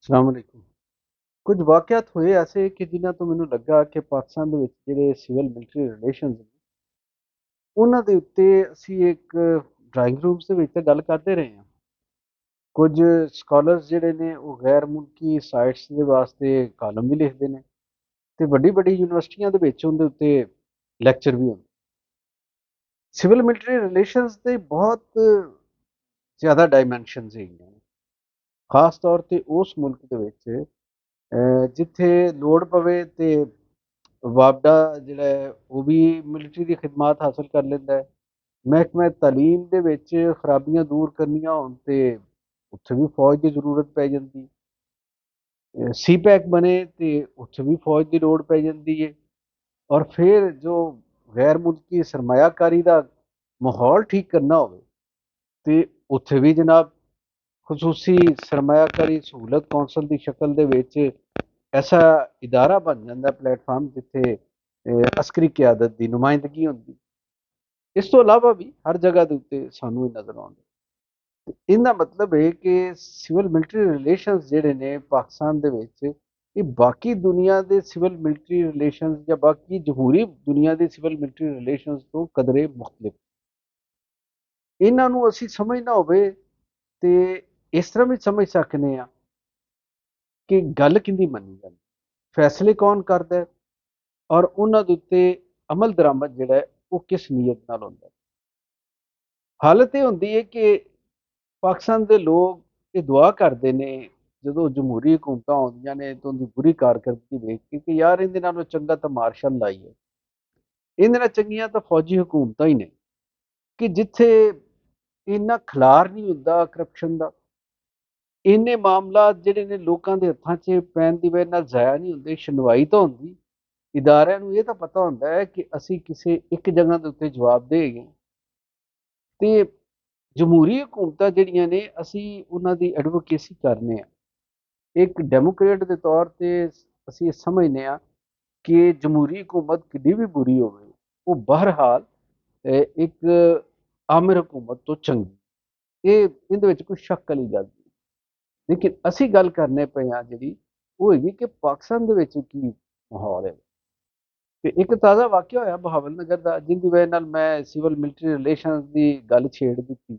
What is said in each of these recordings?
अस्सलाम वालेकुम। कुछ वाक़यात होए ऐसे कि जिन्हां ਤੋਂ ਮੈਨੂੰ ਲੱਗਾ ਕਿ ਪਾਕਿਸਤਾਨ ਦੇ ਵਿੱਚ ਜਿਹੜੇ ਸਿਵਲ ਮਿਲਟਰੀ ਰਿਲੇਸ਼ਨਸ ਨੇ, ਉਹਨਾਂ ਦੇ ਉੱਤੇ ਅਸੀਂ ਇੱਕ ਡਰਾਇੰਗ ਰੂਮਸ ਦੇ ਵਿੱਚ ਤਾਂ ਗੱਲ ਕਰਦੇ ਰਹੇ ਹਾਂ। ਕੁਝ ਸਕਾਲਰਸ ਜਿਹੜੇ ਨੇ ਉਹ ਗੈਰ ਮੁਲਕੀ ਸਾਈਟਸ ਦੇ ਵਾਸਤੇ ਕਾਲਮ ਵੀ ਲਿਖਦੇ ਨੇ ਤੇ ਵੱਡੀ-ਵੱਡੀ ਯੂਨੀਵਰਸਿਟੀਆਂ ਦੇ ਵਿੱਚ ਉਹਦੇ ਉੱਤੇ ਲੈਕਚਰ ਵੀ ਹੁੰਦੇ। ਸਿਵਲ ਮਿਲਟਰੀ ਰਿਲੇਸ਼ਨਸ ਦੇ ਬਹੁਤ ਜ਼ਿਆਦਾ ਡਾਇਮੈਂਸ਼ਨਸ ਹੈਗੀਆਂ ਨੇ, ਖਾਸ ਤੌਰ ਤੇ ਉਸ ਮੁਲਕ ਦੇ ਵਿੱਚ ਜਿੱਥੇ ਲੋੜ ਪਵੇ ਤੇ ਵਾਪਡਾ ਜਿਹੜਾ ਹੈ ਉਹ ਵੀ ਮਿਲਟਰੀ ਦੀ ਖਿਦਮਤ ਹਾਸਲ ਕਰ ਲੈਂਦਾ ਹੈ। ਮਹਿਕਮਾ ਤਾਲੀਮ ਦੇ ਵਿੱਚ ਖਰਾਬੀਆਂ ਦੂਰ ਕਰਨੀਆਂ ਹੋਣ ਤੇ ਉੱਥੇ ਵੀ ਫੌਜ ਦੀ ਜ਼ਰੂਰਤ ਪੈ ਜਾਂਦੀ ਹੈ। ਸੀਪੈਕ ਬਣੇ ਤੇ ਉੱਥੇ ਵੀ ਫੌਜ ਦੀ ਲੋੜ ਪੈ ਜਾਂਦੀ ਹੈ। ਔਰ ਫਿਰ ਜੋ ਗੈਰ ਮੁਲਕੀ ਸਰਮਾਇਆਕਾਰੀ ਦਾ ਮਾਹੌਲ ਠੀਕ ਕਰਨਾ ਹੋਵੇ ਤੇ ਉੱਥੇ ਵੀ ਜਨਾਬ ਖਸੂਸੀ ਸਰਮਾਇਆਕਾਰੀ ਸਹੂਲਤ ਕੌਂਸਲ ਦੀ ਸ਼ਕਲ ਦੇ ਵਿੱਚ ਐਸਾ ਇਦਾਰਾ ਬਣ ਜਾਂਦਾ ਪਲੇਟਫਾਰਮ ਜਿੱਥੇ ਅਸਕਰੀ ਕਿਆਦਤ ਦੀ ਨੁਮਾਇੰਦਗੀ ਹੁੰਦੀ। ਇਸ ਤੋਂ ਇਲਾਵਾ ਵੀ ਹਰ ਜਗ੍ਹਾ ਦੇ ਉੱਤੇ ਸਾਨੂੰ ਇਹ ਨਜ਼ਰ ਆਉਂਦਾ। ਇਹਦਾ ਮਤਲਬ ਹੈ ਕਿ ਸਿਵਲ ਮਿਲਟਰੀ ਰਿਲੇਸ਼ਨਸ ਜਿਹੜੇ ਨੇ ਪਾਕਿਸਤਾਨ ਦੇ ਵਿੱਚ ਇਹ ਬਾਕੀ ਦੁਨੀਆ ਦੇ ਸਿਵਲ ਮਿਲਟਰੀ ਰਿਲੇਸ਼ਨਸ ਜਾਂ ਬਾਕੀ ਜਮਹੂਰੀ ਦੁਨੀਆ ਦੇ ਸਿਵਲ ਮਿਲਟਰੀ ਰਿਲੇਸ਼ਨਸ ਤੋਂ ਕਦਰੇ ਮੁਖਤਲਿਫ। ਇਹਨਾਂ ਨੂੰ ਅਸੀਂ ਸਮਝਣਾ ਹੋਵੇ ਤੇ ਇਸ ਤਰ੍ਹਾਂ ਵੀ ਸਮਝ ਸਕਨੇ ਆ ਕਿ ਗੱਲ ਕਿੰਦੀ ਮੰਨੀ ਜਾਂਦੀ, ਫੈਸਲੇ ਕੌਣ ਕਰਦਾ ਹੈ ਔਰ ਉਹਨਾਂ ਦੇ ਉੱਤੇ ਅਮਲ ਦਰਾਮਦ ਜਿਹੜਾ ਹੈ ਉਹ ਕਿਸ ਨੀਅਤ ਨਾਲ ਹੁੰਦਾ। ਹਾਲਤ ਇਹ ਹੁੰਦੀ ਹੈ ਕਿ ਪਾਕਿਸਤਾਨ ਦੇ ਲੋਕ ਇਹ ਦੁਆ ਕਰਦੇ ਨੇ ਜਦੋਂ ਜਮਹੂਰੀ ਹਕੂਮਤਾਂ ਆਉਂਦੀਆਂ ਨੇ ਤਾਂ ਉਹਦੀ ਬੁਰੀ ਕਾਰਕਰਦਗੀ ਵੇਖ ਕੇ ਕਿ ਯਾਰ ਇਹਦੇ ਨਾਲੋਂ ਚੰਗਾ ਤਾਂ ਮਾਰਸ਼ਲ ਲਾਈ ਹੈ, ਇਹਦੇ ਨਾਲ ਚੰਗੀਆਂ ਤਾਂ ਫੌਜੀ ਹਕੂਮਤਾਂ ਹੀ ਨੇ ਕਿ ਜਿੱਥੇ ਇੰਨਾ ਖਿਲਾਰ ਨਹੀਂ ਹੁੰਦਾ ਕਰਪਸ਼ਨ ਦਾ, ਇੰਨੇ ਮਾਮਲਾ ਜਿਹੜੇ ਨੇ ਲੋਕਾਂ ਦੇ ਹੱਥਾਂ 'ਚ ਪੈਣ ਦੀ ਵਜ੍ਹਾ ਨਾਲ ਜ਼ਾਇਆ ਨਹੀਂ ਹੁੰਦੇ, ਸੁਣਵਾਈ ਤਾਂ ਹੁੰਦੀ। ਇਦਾਰਿਆਂ ਨੂੰ ਇਹ ਤਾਂ ਪਤਾ ਹੁੰਦਾ ਹੈ ਕਿ ਅਸੀਂ ਕਿਸੇ ਇੱਕ ਜਗ੍ਹਾ ਦੇ ਉੱਤੇ ਜਵਾਬਦੇਹ ਹੈਗੇ ਤੇ ਜਮਹੂਰੀ ਹਕੂਮਤਾਂ ਜਿਹੜੀਆਂ ਨੇ ਅਸੀਂ ਉਹਨਾਂ ਦੀ ਐਡਵੋਕੇਸੀ ਕਰਨੇ ਆ। ਇੱਕ ਡੈਮੋਕ੍ਰੇਟ ਦੇ ਤੌਰ ਤੇ ਅਸੀਂ ਇਹ ਸਮਝਦੇ ਹਾਂ ਕਿ ਜਮਹੂਰੀ ਹਕੂਮਤ ਕਿੰਨੀ ਵੀ ਬੁਰੀ ਹੋਵੇ ਉਹ ਬਹਰਹਾਲ ਇੱਕ ਆਮਰ ਹਕੂਮਤ ਤੋਂ ਚੰਗੀ, ਇਹ ਇਹਦੇ ਵਿੱਚ ਕੋਈ ਸ਼ੱਕ ਵਾਲੀ ਗੱਲ ਨਹੀਂ। ਲੇਕਿਨ ਅਸੀਂ ਗੱਲ ਕਰਨੇ ਪਏ ਹਾਂ ਜਿਹੜੀ ਉਹ ਹੈਗੀ ਕਿ ਪਾਕਿਸਤਾਨ ਦੇ ਵਿੱਚ ਕੀ ਮਾਹੌਲ ਹੈ। ਤੇ ਇੱਕ ਤਾਜ਼ਾ ਵਾਕਿਆ ਹੋਇਆ ਬਹਾਵਲ ਨਗਰ ਦਾ ਜਿਹਦੀ ਵਜ੍ਹਾ ਨਾਲ ਮੈਂ ਸਿਵਲ ਮਿਲਟਰੀ ਰਿਲੇਸ਼ਨਸ ਦੀ ਗੱਲ ਛੇੜ ਦਿੱਤੀ।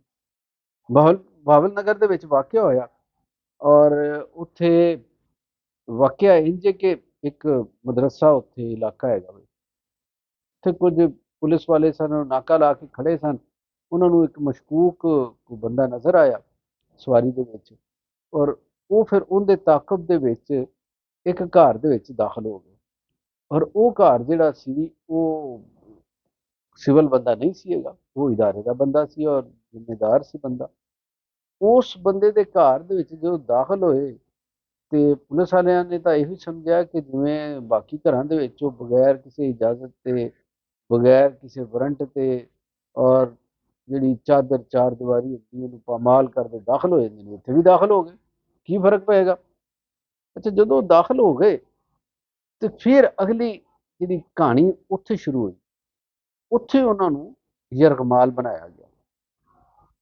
ਬਹਾਵਲ ਨਗਰ ਦੇ ਵਿੱਚ ਵਾਕਿਆ ਹੋਇਆ ਔਰ ਉੱਥੇ ਵਾਕਿਆ ਇੰਝ ਹੈ ਕਿ ਇੱਕ ਮਦਰਸਾ ਉੱਥੇ ਇਲਾਕਾ ਹੈਗਾ ਵੇ, ਉੱਥੇ ਕੁਝ ਪੁਲਿਸ ਵਾਲੇ ਸਨ, ਨਾਕਾ ਲਾ ਕੇ ਖੜੇ ਸਨ। ਉਹਨਾਂ ਨੂੰ ਇੱਕ ਮਸ਼ਕੂਕ ਬੰਦਾ ਨਜ਼ਰ ਆਇਆ ਸਵਾਰੀ ਦੇ ਵਿੱਚ ਔਰ ਉਹ ਫਿਰ ਉਹਦੇ ਤਾਕਬ ਦੇ ਵਿੱਚ ਇੱਕ ਘਰ ਦੇ ਵਿੱਚ ਦਾਖਲ ਹੋ ਗਏ। ਔਰ ਉਹ ਘਰ ਜਿਹੜਾ ਸੀ ਉਹ ਸਿਵਲ ਬੰਦਾ ਨਹੀਂ ਸੀ ਹੈਗਾ, ਉਹ ਇਦਾਰੇ ਦਾ ਬੰਦਾ ਸੀ ਔਰ ਜ਼ਿੰਮੇਦਾਰ ਸੀ ਬੰਦਾ। ਉਸ ਬੰਦੇ ਦੇ ਘਰ ਦੇ ਵਿੱਚ ਜਦੋਂ ਦਾਖਲ ਹੋਏ ਤੇ ਪੁਲਿਸ ਵਾਲਿਆਂ ਨੇ ਤਾਂ ਇਹੀ ਸਮਝਿਆ ਕਿ ਜਿਵੇਂ ਬਾਕੀ ਘਰਾਂ ਦੇ ਵਿੱਚ ਉਹ ਬਗੈਰ ਕਿਸੇ ਇਜਾਜ਼ਤ ਤੇ ਬਗੈਰ ਕਿਸੇ ਵਾਰੰਟ ਤੇ ਔਰ ਜਿਹੜੀ ਚਾਦਰ ਚਾਰ ਦੀਵਾਰੀ ਹੁੰਦੀ ਉਹਨੂੰ ਪਾਮਾਲ ਕਰਦੇ ਦਾਖਲ ਹੋ ਜਾਂਦੇ ਨੇ, ਉੱਥੇ ਵੀ ਦਾਖਲ ਹੋ ਗਏ, ਕੀ ਫਰਕ ਪਏਗਾ। ਅੱਛਾ, ਜਦੋਂ ਦਾਖਲ ਹੋ ਗਏ ਤੇ ਫਿਰ ਅਗਲੀ ਜਿਹੜੀ ਕਹਾਣੀ ਉੱਥੇ ਸ਼ੁਰੂ ਹੋਈ। ਉੱਥੇ ਉਹਨਾਂ ਨੂੰ ਯਰਗਮਾਲ ਬਣਾਇਆ ਗਿਆ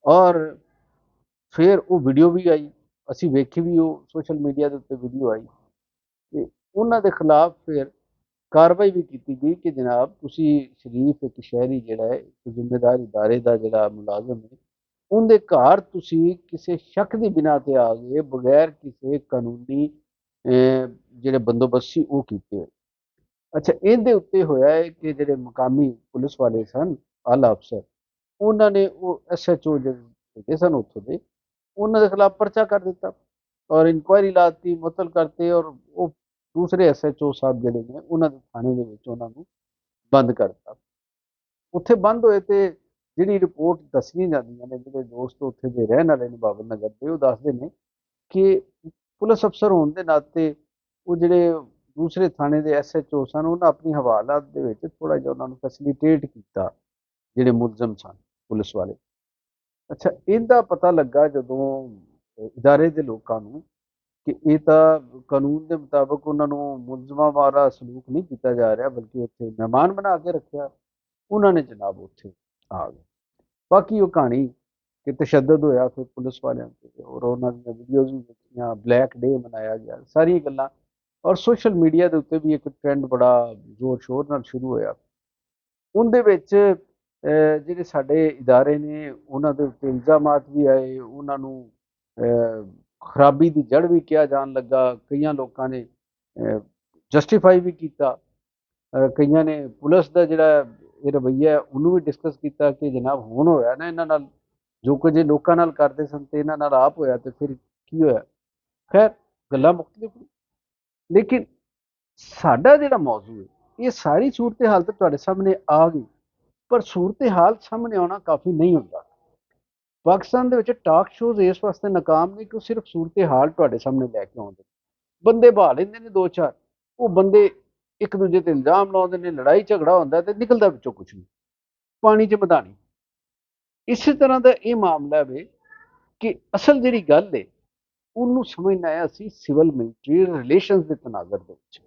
ਔਰ ਫਿਰ ਉਹ ਵੀਡੀਓ ਵੀ ਆਈ, ਅਸੀਂ ਵੇਖੀ ਵੀ, ਉਹ ਸੋਸ਼ਲ ਮੀਡੀਆ ਦੇ ਉੱਤੇ ਵੀਡੀਓ ਆਈ ਤੇ ਉਹਨਾਂ ਦੇ ਖਿਲਾਫ ਫਿਰ ਕਾਰਵਾਈ ਵੀ ਕੀਤੀ ਗਈ ਕਿ ਜਨਾਬ ਤੁਸੀਂ ਸ਼ਰੀਫ ਇੱਕ ਸ਼ਹਿਰੀ ਜਿਹੜਾ ਹੈ, ਇੱਕ ਜ਼ਿੰਮੇਦਾਰ ਇਦਾਰੇ ਦਾ ਜਿਹੜਾ ਮੁਲਾਜ਼ਮ ਹੈ, ਉਹਦੇ ਘਰ ਤੁਸੀਂ ਕਿਸੇ ਸ਼ੱਕ ਦੀ ਬਿਨਾ ਤੇ ਆ ਗਏ ਬਗੈਰ ਕਿਸੇ ਕਾਨੂੰਨੀ ਜਿਹੜੇ ਬੰਦੋਬਸਤ ਸੀ ਉਹ ਕੀਤੇ ਹੋਏ। ਅੱਛਾ, ਇਹਦੇ ਉੱਤੇ ਹੋਇਆ ਹੈ ਕਿ ਜਿਹੜੇ ਮੁਕਾਮੀ ਪੁਲਿਸ ਵਾਲੇ ਸਨ, ਆਲਾ ਅਫਸਰ, ਉਹਨਾਂ ਨੇ ਉਹ SHO ਜਿਹੜੇ ਹੈਗੇ ਸਨ ਉੱਥੋਂ ਦੇ, ਉਹਨਾਂ ਦੇ ਖਿਲਾਫ ਪਰਚਾ ਕਰ ਦਿੱਤਾ ਔਰ ਇਨਕੁਆਇਰੀ ਲਾਤੀ, ਮੁਅੱਤਲ ਕਰਤੇ ਔਰ ਉਹ ਦੂਸਰੇ SHO ਸਾਹਿਬ ਜਿਹੜੇ ਨੇ ਉਹਨਾਂ ਦੇ ਥਾਣੇ ਦੇ ਵਿੱਚ ਉਹਨਾਂ ਨੂੰ ਬੰਦ ਕਰ ਦਿੱਤਾ। ਉੱਥੇ ਬੰਦ ਹੋਏ ਤੇ ਜਿਹੜੀ ਰਿਪੋਰਟ ਦੱਸੀਆਂ ਜਾਂਦੀਆਂ ਨੇ, ਜਿਹੜੇ ਦੋਸਤ ਉੱਥੇ ਦੇ ਰਹਿਣ ਵਾਲੇ ਨੇ ਬਾਬਰ ਨਗਰ ਦੇ, ਉਹ ਦੱਸਦੇ ਨੇ ਕਿ ਪੁਲਿਸ ਅਫਸਰ ਹੋਣ ਦੇ ਨਾਤੇ ਉਹ ਜਿਹੜੇ ਦੂਸਰੇ ਥਾਣੇ ਦੇ SHO ਸਨ ਉਹਨਾਂ ਆਪਣੀ ਹਵਾਲਾਤ ਦੇ ਵਿੱਚ ਥੋੜ੍ਹਾ ਜਿਹਾ ਉਹਨਾਂ ਨੂੰ ਫੈਸਿਲੀਟੇਟ ਕੀਤਾ ਜਿਹੜੇ ਮੁਲਜ਼ਮ ਸਨ ਪੁਲਿਸ ਵਾਲੇ। ਅੱਛਾ, ਇਹਦਾ ਪਤਾ ਲੱਗਾ ਜਦੋਂ ਇਦਾਰੇ ਦੇ ਲੋਕਾਂ ਨੂੰ ਕਿ ਇਹ ਤਾਂ ਕਾਨੂੰਨ ਦੇ ਮੁਤਾਬਕ ਉਹਨਾਂ ਨੂੰ ਮੁਲਜ਼ਮਾਂ ਵਾਲਾ ਸਲੂਕ ਨਹੀਂ ਕੀਤਾ ਜਾ ਰਿਹਾ ਬਲਕਿ ਉੱਥੇ ਮਹਿਮਾਨ ਬਣਾ ਕੇ ਰੱਖਿਆ, ਉਹਨਾਂ ਨੇ ਜਨਾਬ ਉੱਥੇ ਆ ਗਏ। ਬਾਕੀ ਉਹ ਕਹਾਣੀ ਕਿ ਤਸ਼ੱਦਦ ਹੋਇਆ ਫਿਰ ਪੁਲਿਸ ਵਾਲਿਆਂ 'ਤੇ ਔਰ ਉਹਨਾਂ ਦੀਆਂ ਵੀਡੀਓਜ਼ ਵੀ ਦੇਖੀਆਂ, ਬਲੈਕ ਡੇ ਮਨਾਇਆ ਗਿਆ, ਸਾਰੀਆਂ ਗੱਲਾਂ। ਔਰ ਸੋਸ਼ਲ ਮੀਡੀਆ ਦੇ ਉੱਤੇ ਵੀ ਇੱਕ ਟਰੈਂਡ ਬੜਾ ਜ਼ੋਰ ਸ਼ੋਰ ਨਾਲ ਸ਼ੁਰੂ ਹੋਇਆ। ਉਹਦੇ ਵਿੱਚ ਜਿਹੜੇ ਸਾਡੇ ਇਦਾਰੇ ਨੇ ਉਹਨਾਂ ਦੇ ਉੱਤੇ ਇਲਜ਼ਾਮਾਤ ਵੀ ਆਏ, ਉਹਨਾਂ ਨੂੰ ਖਰਾਬੀ ਦੀ ਜੜ ਵੀ ਕਿਹਾ ਜਾਣ ਲੱਗਾ। ਕਈਆਂ ਲੋਕਾਂ ਨੇ ਜਸਟੀਫਾਈ ਵੀ ਕੀਤਾ, ਕਈਆਂ ਨੇ ਪੁਲਿਸ ਦਾ ਜਿਹੜਾ ਇਹ ਰਵੱਈਆ ਹੈ ਉਹਨੂੰ ਵੀ ਡਿਸਕਸ ਕੀਤਾ ਕਿ ਜਨਾਬ ਹੁਣ ਹੋਇਆ ਨਾ ਇਹਨਾਂ ਨਾਲ ਜੋ ਕੁਝ ਇਹ ਲੋਕਾਂ ਨਾਲ ਕਰਦੇ ਸਨ ਤੇ ਇਹਨਾਂ ਨਾਲ ਆਪ ਹੋਇਆ ਤੇ ਫਿਰ ਕੀ ਹੋਇਆ। ਖੈਰ ਗੱਲਾਂ ਮੁਖਤਲਿਫ ਨੇ, ਲੇਕਿਨ ਸਾਡਾ ਜਿਹੜਾ ਮੌਜੂ ਹੈ ਇਹ ਸਾਰੀ ਸੂਰਤ ਹਾਲ ਤਾਂ ਤੁਹਾਡੇ ਸਾਹਮਣੇ ਆ ਗਈ, ਪਰ ਸੂਰਤ ਹਾਲ ਸਾਹਮਣੇ ਆਉਣਾ ਕਾਫੀ ਨਹੀਂ ਹੁੰਦਾ। ਪਾਕਿਸਤਾਨ ਦੇ ਵਿੱਚ ਟਾਕ ਸ਼ੋਜ਼ ਇਸ ਵਾਸਤੇ ਨਾਕਾਮ ਨੇ ਕਿ ਉਹ ਸਿਰਫ ਸੂਰਤ ਹਾਲ ਤੁਹਾਡੇ ਸਾਹਮਣੇ ਲੈ ਕੇ ਆਉਂਦੇ, ਬੰਦੇ ਬਹਾ ਲੈਂਦੇ ਨੇ ਦੋ ਚਾਰ, ਉਹ ਬੰਦੇ ਇੱਕ ਦੂਜੇ ਤੇ ਇਲਜ਼ਾਮ ਲਾਉਂਦੇ ਨੇ, ਲੜਾਈ ਝਗੜਾ ਹੁੰਦਾ ਤੇ ਨਿਕਲਦਾ ਵਿੱਚੋਂ ਕੁਝ ਨਹੀਂ, ਪਾਣੀ 'ਚ ਮਧਾਣੀ। ਇਸੇ ਤਰ੍ਹਾਂ ਦਾ ਇਹ ਮਾਮਲਾ ਵੇ ਕਿ ਅਸਲ ਜਿਹੜੀ ਗੱਲ ਹੈ ਉਹਨੂੰ ਸਮਝਣਾ ਹੈ ਅਸੀਂ ਸਿਵਲ ਮਿਲਟਰੀ ਰਿਲੇਸ਼ਨਸ ਦੇ ਤਨਾਜ਼ਰ ਦੇ ਵਿੱਚ,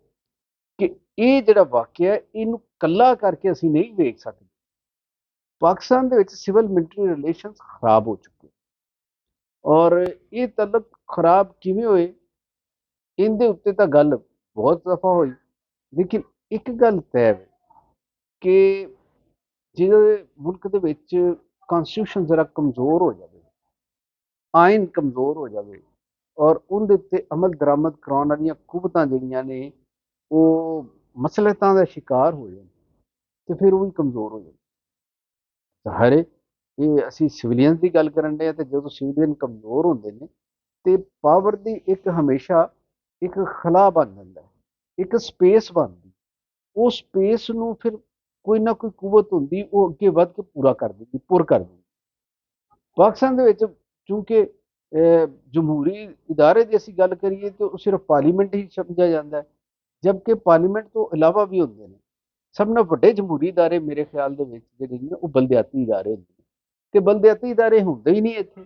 ਕਿ ਇਹ ਜਿਹੜਾ ਵਾਕਿਆ ਹੈ ਇਹਨੂੰ ਕੱਲਾ ਕਰਕੇ ਅਸੀਂ ਨਹੀਂ ਵੇਖ ਸਕਦੇ। ਪਾਕਿਸਤਾਨ ਦੇ ਵਿੱਚ ਸਿਵਲ ਮਿਲਟਰੀ ਰਿਲੇਸ਼ਨਸ ਖਰਾਬ ਹੋ ਚੁੱਕੇ, ਔਰ ਇਹ ਤਲਕ ਖਰਾਬ ਕਿਵੇਂ ਹੋਏ ਇਹਦੇ ਉੱਤੇ ਤਾਂ ਗੱਲ ਬਹੁਤ ਦਫਾ ਹੋਈ, ਲੇਕਿਨ ਇੱਕ ਗੱਲ ਤੈਅ ਹੈ ਕਿ ਜਿਹਦੇ ਮੁਲਕ ਦੇ ਵਿੱਚ ਕਨਸਟੀਟਿਊਸ਼ਨ ਜ਼ਰਾ ਕਮਜ਼ੋਰ ਹੋ ਜਾਵੇ, ਆਇਨ ਕਮਜ਼ੋਰ ਹੋ ਜਾਵੇ ਔਰ ਉਹਦੇ ਉੱਤੇ ਅਮਲ ਦਰਾਮਦ ਕਰਾਉਣ ਵਾਲੀਆਂ ਕੁਵਤਾਂ ਜਿਹੜੀਆਂ ਨੇ ਉਹ ਮਸਲਹਤਾਂ ਦਾ ਸ਼ਿਕਾਰ ਹੋ ਜਾਣ ਤੇ ਫਿਰ ਉਹ ਵੀ ਕਮਜ਼ੋਰ ਹੋ ਜਾਣ। ਹਰੇ ਇਹ ਅਸੀਂ ਸਿਵਲੀਅਨ ਦੀ ਗੱਲ ਕਰਨ ਦੇ ਆ ਤੇ ਜਦੋਂ ਸਿਵਲੀਅਨ ਕਮਜ਼ੋਰ ਹੁੰਦੇ ਨੇ ਤੇ ਪਾਵਰ ਦੀ ਇੱਕ ਹਮੇਸ਼ਾ ਇੱਕ ਖਲਾ ਬਣ ਜਾਂਦਾ, ਇੱਕ ਸਪੇਸ ਬਣਦੀ, ਉਹ ਸਪੇਸ ਨੂੰ ਫਿਰ ਕੋਈ ਨਾ ਕੋਈ ਕੁਵਤ ਹੁੰਦੀ ਉਹ ਅੱਗੇ ਵੱਧ ਕੇ ਪੂਰਾ ਕਰ ਦਿੰਦੀ, ਪੁਰ ਕਰ ਦਿੰਦੀ। ਪਾਕਿਸਤਾਨ ਦੇ ਵਿੱਚ ਚੂੰਕਿ ਜਮਹੂਰੀ ਇਦਾਰੇ ਦੀ ਅਸੀਂ ਗੱਲ ਕਰੀਏ ਤਾਂ ਉਹ ਸਿਰਫ ਪਾਰਲੀਮੈਂਟ ਹੀ ਸਮਝਿਆ ਜਾਂਦਾ ਹੈ, ਜਦਕਿ ਪਾਰਲੀਮੈਂਟ ਤੋਂ ਇਲਾਵਾ ਵੀ ਹੁੰਦੇ ਨੇ। ਸਭ ਨਾਲੋਂ ਵੱਡੇ ਜਮਹੂਰੀ ਇਦਾਰੇ ਮੇਰੇ ਖਿਆਲ ਦੇ ਵਿੱਚ ਜਿਹੜੇ ਨੇ ਉਹ ਬਲਦਿਆਤੀ ਇਦਾਰੇ ਹੁੰਦੇ ਨੇ, ਤੇ ਬਲਦਿਆਤੀ ਇਦਾਰੇ ਹੁੰਦੇ ਹੀ ਨਹੀਂ ਇੱਥੇ।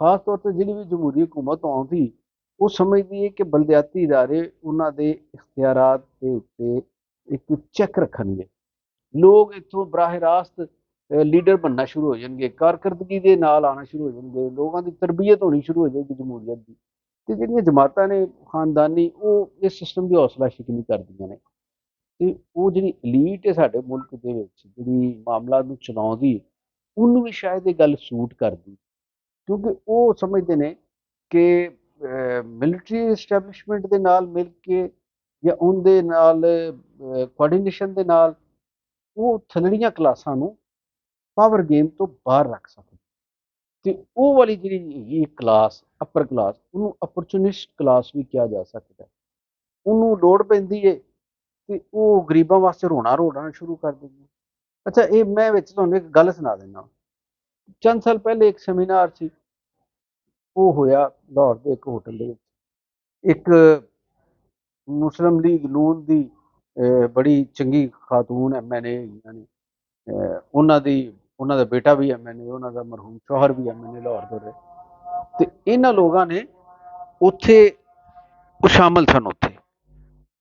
ਖਾਸ ਤੌਰ ਤੇ ਜਿਹੜੀ ਵੀ ਜਮਹੂਰੀ ਹਕੂਮਤ ਆਉਂਦੀ ਉਹ ਸਮਝਦੀ ਹੈ ਕਿ ਬਲਦਿਆਤੀ ਇਦਾਰੇ ਉਹਨਾਂ ਦੇ ਇਖਤਿਆਰਾਤ ਦੇ ਉੱਤੇ ਇੱਕ ਚੈੱਕ ਰੱਖਣਗੇ। ਲੋਕ ਇੱਥੋਂ ਬਰਾਹ ਰਾਸਤ ਲੀਡਰ ਬਣਨਾ ਸ਼ੁਰੂ ਹੋ ਜਾਣਗੇ, ਕਾਰਕਰਦਗੀ ਦੇ ਨਾਲ ਆਉਣਾ ਸ਼ੁਰੂ ਹੋ ਜਾਣਗੇ, ਲੋਕਾਂ ਦੀ ਤਰਬੀਅਤ ਹੋਣੀ ਸ਼ੁਰੂ ਹੋ ਜਾਏਗੀ ਜਮਹੂਰੀਅਤ ਦੀ। ਤੇ ਜਿਹੜੀਆਂ ਜਮਾਤਾਂ ਨੇ ਖਾਨਦਾਨੀ ਉਹ ਇਸ ਸਿਸਟਮ ਦੀ ਹੌਸਲਾ ਸ਼ਿਕਨੀ ਕਰਦੀਆਂ ਨੇ, ਤੇ ਉਹ ਜਿਹੜੀ ਐਲੀਟ ਹੈ ਸਾਡੇ ਮੁਲਕ ਦੇ ਵਿੱਚ ਜਿਹੜੀ ਮਾਮਲਾ ਨੂੰ ਚਲਾਉਂਦੀ ਉਹਨੂੰ ਵੀ ਸ਼ਾਇਦ ਇਹ ਗੱਲ ਸੂਟ ਕਰਦੀ, ਕਿਉਂਕਿ ਉਹ ਸਮਝਦੇ ਨੇ ਕਿ ਮਿਲਟਰੀ ਐਸਟੈਬਲਿਸ਼ਮੈਂਟ ਦੇ ਨਾਲ ਮਿਲ ਕੇ ਜਾਂ ਉਹਦੇ ਨਾਲ ਕੋਆਰਡੀਨੇਸ਼ਨ ਦੇ ਨਾਲ ਉਹ ਥੱਲੜੀਆਂ ਕਲਾਸਾਂ ਨੂੰ ਪਾਵਰ ਗੇਮ ਤੋਂ ਬਾਹਰ ਰੱਖ ਸਕਦੇ। ਤੇ ਉਹ ਵਾਲੀ ਜਿਹੜੀ ਹੈਗੀ ਕਲਾਸ ਅਪਰ ਕਲਾਸ, ਉਹਨੂੰ ਅਪਰਚੂਨਿਸਟ ਕਲਾਸ ਵੀ ਕਿਹਾ ਜਾ ਸਕਦਾ। ਉਹਨੂੰ ਲੋੜ ਪੈਂਦੀ ਹੈ ਤੇ ਉਹ ਗਰੀਬਾਂ ਵਾਸਤੇ ਰੋਣਾ ਸ਼ੁਰੂ ਕਰ ਦਿੰਦੀ। ਅੱਛਾ ਇਹ ਮੈਂ ਵਿੱਚ ਤੁਹਾਨੂੰ ਇੱਕ ਗੱਲ ਸੁਣਾ ਦਿੰਦਾ। ਚੰਦ ਸਾਲ ਪਹਿਲੇ ਇੱਕ ਸੈਮੀਨਾਰ ਸੀ, ਉਹ ਹੋਇਆ ਲਾਹੌਰ ਦੇ ਇੱਕ ਹੋਟਲ ਦੇ ਵਿੱਚ। ਇੱਕ ਮੁਸਲਿਮ ਲੀਗ ਨੂਨ ਦੀ ਬੜੀ ਚੰਗੀ ਖਾਤੂਨ MNA ਹੈਗੀਆਂ ਨੇ, ਉਹਨਾਂ ਦਾ ਬੇਟਾ ਵੀ MNA, ਉਹਨਾਂ ਦਾ ਮਰਹੂਮ ਸ਼ੌਹਰ ਵੀ MNA ਲਾਹੌਰ ਤੋਂ ਰਹੇ, ਤੇ ਇਹਨਾਂ ਲੋਕਾਂ ਨੇ ਉੱਥੇ ਉਹ ਸ਼ਾਮਲ ਸਨ ਉੱਥੇ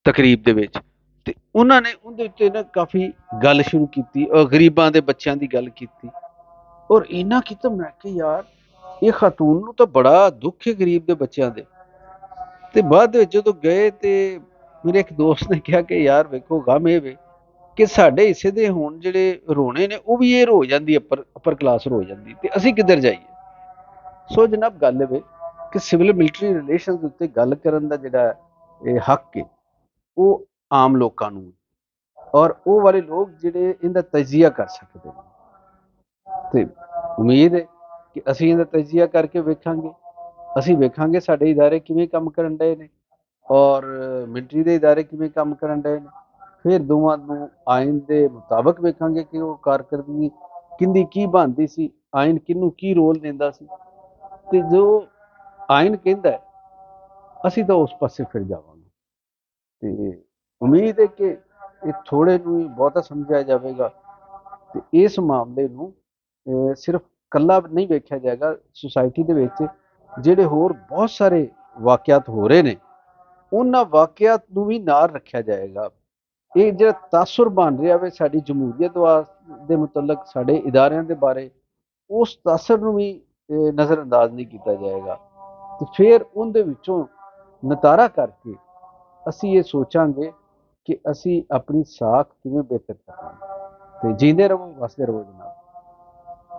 ਤਕਰੀਬ ਦੇ ਵਿੱਚ, ਤੇ ਉਹਨਾਂ ਨੇ ਉਹਦੇ ਉੱਤੇ ਨਾ ਕਾਫੀ ਗੱਲ ਸ਼ੁਰੂ ਕੀਤੀ ਔਰ ਗਰੀਬਾਂ ਦੇ ਬੱਚਿਆਂ ਦੀ ਗੱਲ ਕੀਤੀ। ਔਰ ਇਹਨਾਂ ਕੀਤਾ ਮੈਂ ਕਿ ਯਾਰ ਇਹ ਖਾਤੂਨ ਨੂੰ ਤਾਂ ਬੜਾ ਦੁੱਖ ਹੈ ਗਰੀਬ ਦੇ ਬੱਚਿਆਂ ਦੇ। ਤੇ ਬਾਅਦ ਵਿੱਚ ਜਦੋਂ ਗਏ ਤੇ ਮੇਰੇ ਇੱਕ ਦੋਸਤ ਨੇ ਕਿਹਾ ਕਿ ਯਾਰ ਵੇਖੋ ਗਮ ਇਹ ਵੇ ਕਿ ਸਾਡੇ ਹਿੱਸੇ ਦੇ ਹੁਣ ਜਿਹੜੇ ਰੋਣੇ ਨੇ ਉਹ ਵੀ ਇਹ ਰੋ ਜਾਂਦੀ, ਅਪਰ ਕਲਾਸ ਰੋ ਜਾਂਦੀ, ਤੇ ਅਸੀਂ ਕਿੱਧਰ ਜਾਈਏ। ਸੋ ਜਨਾਬ ਗੱਲ ਵੇ ਕਿ ਸਿਵਲ ਮਿਲਟਰੀ ਰਿਲੇਸ਼ਨ ਦੇ ਉੱਤੇ ਗੱਲ ਕਰਨ ਦਾ ਜਿਹੜਾ ਇਹ ਹੱਕ ਹੈ ਉਹ ਆਮ ਲੋਕਾਂ ਨੂੰ, ਔਰ ਉਹ ਵਾਲੇ ਲੋਕ ਜਿਹੜੇ ਇਹਦਾ ਤਜਜ਼ੀਆ ਕਰ ਸਕਦੇ ਨੇ। ਤੇ ਉਮੀਦ ਹੈ ਕਿ ਅਸੀਂ ਇਹਦਾ ਤਜਜ਼ੀਆ ਕਰਕੇ ਵੇਖਾਂਗੇ, ਅਸੀਂ ਵੇਖਾਂਗੇ ਸਾਡੇ ਇਦਾਰੇ ਕਿਵੇਂ ਕੰਮ ਕਰਨ ਡਏ ਨੇ ਔਰ ਮਿਲਟਰੀ ਦੇ ਇਦਾਰੇ ਕਿਵੇਂ ਕੰਮ ਕਰਨ ਡਏ ਨੇ। ਫਿਰ ਦੋਵਾਂ ਨੂੰ ਆਇਨ ਦੇ ਮੁਤਾਬਕ ਵੇਖਾਂਗੇ ਕਿ ਉਹ ਕਾਰਕਰਦਗੀ ਕਿੰਦੀ ਕੀ ਬਣਦੀ ਸੀ, ਆਇਨ ਕਿਹਨੂੰ ਕੀ ਰੋਲ ਦਿੰਦਾ ਸੀ, ਤੇ ਜੋ ਆਇਨ ਕਹਿੰਦਾ ਅਸੀਂ ਤਾਂ ਉਸ ਪਾਸੇ ਫਿਰ ਜਾਵਾਂਗੇ। ਤੇ ਉਮੀਦ ਹੈ ਕਿ ਇਹ ਥੋੜੇ ਨੂੰ ਹੀ ਬਹੁਤਾ ਸਮਝਿਆ ਜਾਵੇਗਾ ਤੇ ਇਸ ਮਾਮਲੇ ਨੂੰ ਸਿਰਫ ਕੱਲਾ ਨਹੀਂ ਵੇਖਿਆ ਜਾਏਗਾ। ਸੁਸਾਇਟੀ ਦੇ ਵਿੱਚ ਜਿਹੜੇ ਹੋਰ ਬਹੁਤ ਸਾਰੇ ਵਾਕਿਆਤ ਹੋ ਰਹੇ ਨੇ ਉਹਨਾਂ ਵਾਕਿਆਤ ਨੂੰ ਵੀ ਨਾਲ ਰੱਖਿਆ ਜਾਏਗਾ। ਇਹ ਜਿਹੜਾ ਤਾਸੁਰ ਬਣ ਰਿਹਾ ਵੇ ਸਾਡੀ ਜਮਹੂਰੀਅਤ ਦੇ ਮੁਤਲਕ ਸਾਡੇ ਇਦਾਰਿਆਂ ਦੇ ਬਾਰੇ, ਉਸ ਤਾਸਰ ਨੂੰ ਵੀ ਨਜ਼ਰਅੰਦਾਜ਼ ਨਹੀਂ ਕੀਤਾ ਜਾਏਗਾ। ਤੇ ਫਿਰ ਉਹਦੇ ਵਿੱਚੋਂ ਨਤਾਰਾ ਕਰਕੇ ਅਸੀਂ ਇਹ ਸੋਚਾਂਗੇ ਕਿ ਅਸੀਂ ਆਪਣੀ ਸਾਖ ਕਿਵੇਂ ਬਿਹਤਰ ਕਰਾਂਗੇ। ਤੇ ਜੀਂਦੇ ਰਹੋ, ਵਸਦੇ ਰਹੋ ਜਨਾਬ।